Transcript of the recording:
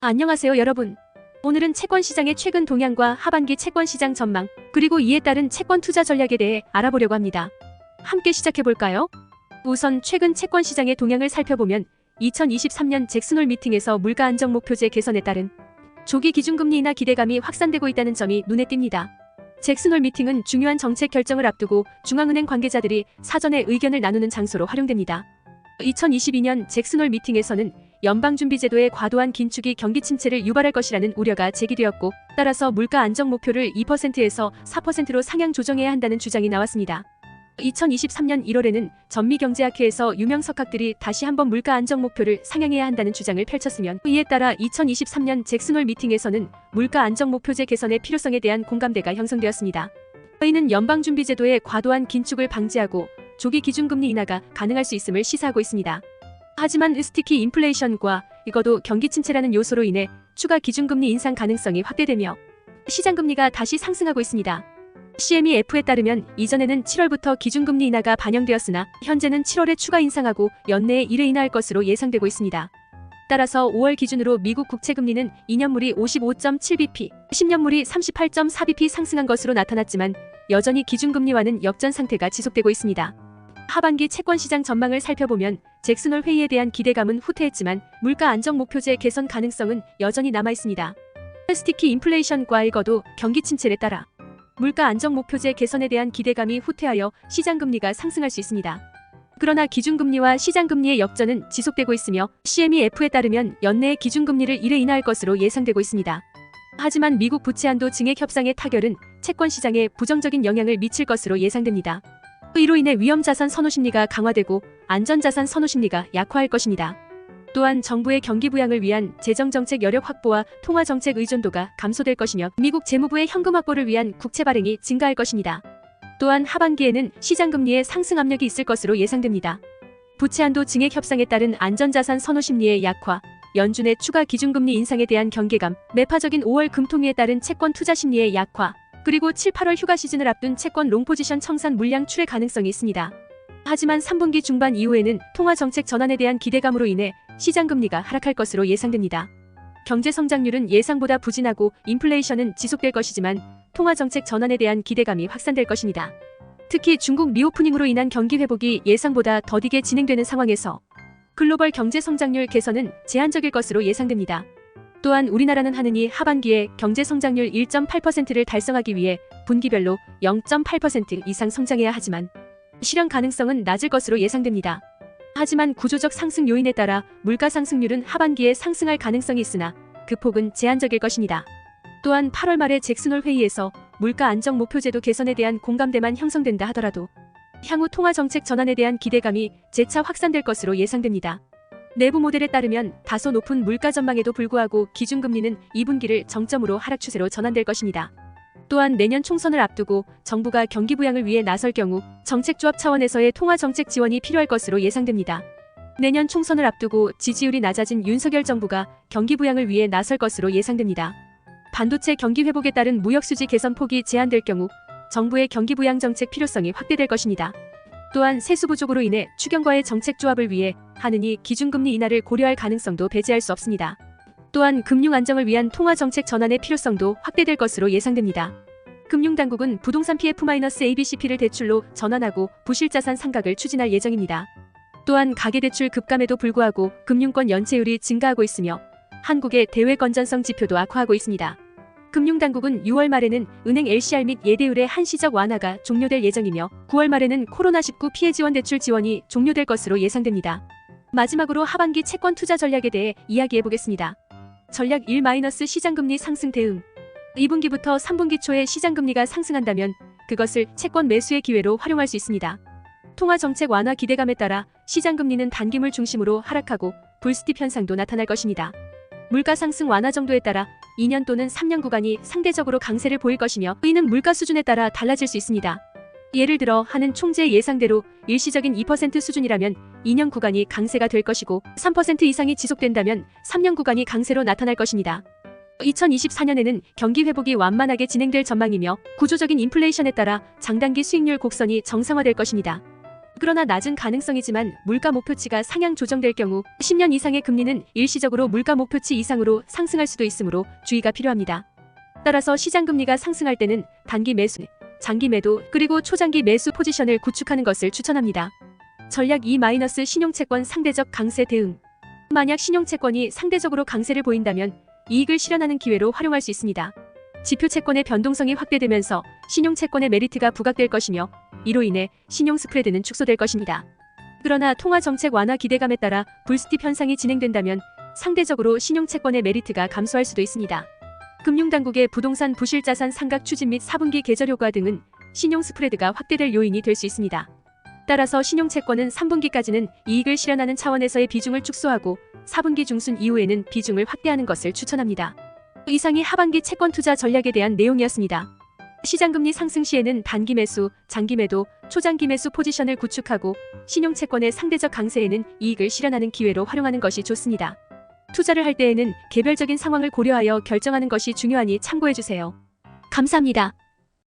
안녕하세요 여러분. 오늘은 채권시장의 최근 동향과 하반기 채권시장 전망, 그리고 이에 따른 채권 투자 전략에 대해 알아보려고 합니다. 함께 시작해볼까요? 우선 최근 채권시장의 동향을 살펴보면 2023년 잭슨홀 미팅에서 물가 안정 목표제 개선에 따른 조기 기준금리 인하 기대감이 확산되고 있다는 점이 눈에 띕니다. 잭슨홀 미팅은 중요한 정책 결정을 앞두고 중앙은행 관계자들이 사전에 의견을 나누는 장소로 활용됩니다. 2022년 잭슨홀 미팅에서는 연방준비제도의 과도한 긴축이 경기 침체를 유발할 것이라는 우려가 제기되었고, 따라서 물가 안정 목표를 2%에서 4%로 상향 조정해야 한다는 주장이 나왔습니다. 2023년 1월에는 전미경제학회에서 유명 석학들이 다시 한번 물가 안정 목표를 상향해야 한다는 주장을 펼쳤으며, 이에 따라 2023년 잭슨홀 미팅에서는 물가 안정 목표제 개선의 필요성에 대한 공감대가 형성되었습니다. 이는 연방준비제도의 과도한 긴축을 방지하고 조기 기준금리 인하가 가능할 수 있음을 시사하고 있습니다. 하지만 스티키 인플레이션과 이것도 경기 침체라는 요소로 인해 추가 기준금리 인상 가능성이 확대되며 시장금리가 다시 상승하고 있습니다. CMEF에 따르면 이전에는 7월부터 기준금리 인하가 반영되었으나 현재는 7월에 추가 인상하고 연내에 1회 인하할 것으로 예상되고 있습니다. 따라서 5월 기준으로 미국 국채금리는 2년물이 55.7bp, 10년물이 38.4bp 상승한 것으로 나타났지만 여전히 기준금리와는 역전 상태가 지속되고 있습니다. 하반기 채권시장 전망을 살펴보면 잭슨홀 회의에 대한 기대감은 후퇴했지만 물가 안정 목표제 개선 가능성은 여전히 남아있습니다. 스티키 인플레이션과 읽어도 경기 침체에 따라 물가 안정 목표제 개선에 대한 기대감이 후퇴하여 시장금리가 상승할 수 있습니다. 그러나 기준금리와 시장금리의 역전은 지속되고 있으며 CMEF에 따르면 연내에 기준금리를 1회 인하할 것으로 예상되고 있습니다. 하지만 미국 부채한도 증액 협상의 타결은 채권시장에 부정적인 영향을 미칠 것으로 예상됩니다. 이로 인해 위험자산 선호심리가 강화되고 안전자산 선호심리가 약화할 것입니다. 또한 정부의 경기 부양을 위한 재정정책 여력 확보와 통화정책 의존도가 감소될 것이며 미국 재무부의 현금 확보를 위한 국채 발행이 증가할 것입니다. 또한 하반기에는 시장금리의 상승 압력이 있을 것으로 예상됩니다. 부채한도 증액 협상에 따른 안전자산 선호심리의 약화, 연준의 추가 기준금리 인상에 대한 경계감, 매파적인 5월 금통위에 따른 채권 투자 심리의 약화, 그리고 7, 8월 휴가 시즌을 앞둔 채권 롱포지션 청산 물량 출회 가능성이 있습니다. 하지만 3분기 중반 이후에는 통화정책 전환에 대한 기대감으로 인해 시장금리가 하락할 것으로 예상됩니다. 경제성장률은 예상보다 부진하고 인플레이션은 지속될 것이지만 통화정책 전환에 대한 기대감이 확산될 것입니다. 특히 중국 리오프닝으로 인한 경기 회복이 예상보다 더디게 진행되는 상황에서 글로벌 경제성장률 개선은 제한적일 것으로 예상됩니다. 또한 우리나라는 하느니 하반기에 경제성장률 1.8%를 달성하기 위해 분기별로 0.8% 이상 성장해야 하지만 실현 가능성은 낮을 것으로 예상됩니다. 하지만 구조적 상승 요인에 따라 물가 상승률은 하반기에 상승할 가능성이 있으나 그 폭은 제한적일 것입니다. 또한 8월 말에 잭슨홀 회의에서 물가 안정 목표제도 개선에 대한 공감대만 형성된다 하더라도 향후 통화정책 전환에 대한 기대감이 재차 확산될 것으로 예상됩니다. 내부 모델에 따르면 다소 높은 물가 전망에도 불구하고 기준금리는 2분기를 정점으로 하락 추세로 전환될 것입니다. 또한 내년 총선을 앞두고 정부가 경기 부양을 위해 나설 경우 정책조합 차원에서의 통화정책 지원이 필요할 것으로 예상됩니다. 내년 총선을 앞두고 지지율이 낮아진 윤석열 정부가 경기 부양을 위해 나설 것으로 예상됩니다. 반도체 경기 회복에 따른 무역수지 개선 폭이 제한될 경우 정부의 경기 부양 정책 필요성이 확대될 것입니다. 또한 세수 부족으로 인해 추경과의 정책 조합을 위해 하느니 기준금리 인하를 고려할 가능성도 배제할 수 없습니다. 또한 금융 안정을 위한 통화정책 전환의 필요성도 확대될 것으로 예상됩니다. 금융당국은 부동산 PF-ABCP를 대출로 전환하고 부실자산 상각을 추진할 예정입니다. 또한 가계대출 급감에도 불구하고 금융권 연체율이 증가하고 있으며 한국의 대외 건전성 지표도 악화하고 있습니다. 금융당국은 6월 말에는 은행 LCR 및 예대율의 한시적 완화가 종료될 예정이며 9월 말에는 코로나19 피해 지원 대출 지원이 종료될 것으로 예상됩니다. 마지막으로 하반기 채권 투자 전략에 대해 이야기해보겠습니다. 전략 1- 시장금리 상승 대응. 2분기부터 3분기 초에 시장금리가 상승한다면 그것을 채권 매수의 기회로 활용할 수 있습니다. 통화정책 완화 기대감에 따라 시장금리는 단기물 중심으로 하락하고 불스팁 현상도 나타날 것입니다. 물가 상승 완화 정도에 따라 2년 또는 3년 구간이 상대적으로 강세를 보일 것이며 이는 물가 수준에 따라 달라질 수 있습니다. 예를 들어 하는 총재의 예상대로 일시적인 2% 수준이라면 2년 구간이 강세가 될 것이고 3% 이상이 지속된다면 3년 구간이 강세로 나타날 것입니다. 2024년에는 경기 회복이 완만하게 진행될 전망이며 구조적인 인플레이션에 따라 장단기 수익률 곡선이 정상화될 것입니다. 그러나 낮은 가능성이지만 물가 목표치가 상향 조정될 경우 10년 이상의 금리는 일시적으로 물가 목표치 이상으로 상승할 수도 있으므로 주의가 필요합니다. 따라서 시장 금리가 상승할 때는 단기 매수, 장기 매도, 그리고 초장기 매수 포지션을 구축하는 것을 추천합니다. 전략 2- 신용채권 상대적 강세 대응. 만약 신용채권이 상대적으로 강세를 보인다면 이익을 실현하는 기회로 활용할 수 있습니다. 지표채권의 변동성이 확대되면서 신용채권의 메리트가 부각될 것이며 이로 인해 신용 스프레드는 축소될 것입니다. 그러나 통화정책 완화 기대감에 따라 불스팁 현상이 진행된다면 상대적으로 신용채권의 메리트가 감소할 수도 있습니다. 금융당국의 부동산 부실자산 상각 추진 및 4분기 계절 효과 등은 신용 스프레드가 확대될 요인이 될 수 있습니다. 따라서 신용채권은 3분기까지는 이익을 실현하는 차원에서의 비중을 축소하고 4분기 중순 이후에는 비중을 확대하는 것을 추천합니다. 이상이 하반기 채권 투자 전략에 대한 내용이었습니다. 시장금리 상승 시에는 단기 매수, 장기 매도, 초장기 매수 포지션을 구축하고 신용채권의 상대적 강세에는 이익을 실현하는 기회로 활용하는 것이 좋습니다. 투자를 할 때에는 개별적인 상황을 고려하여 결정하는 것이 중요하니 참고해주세요. 감사합니다.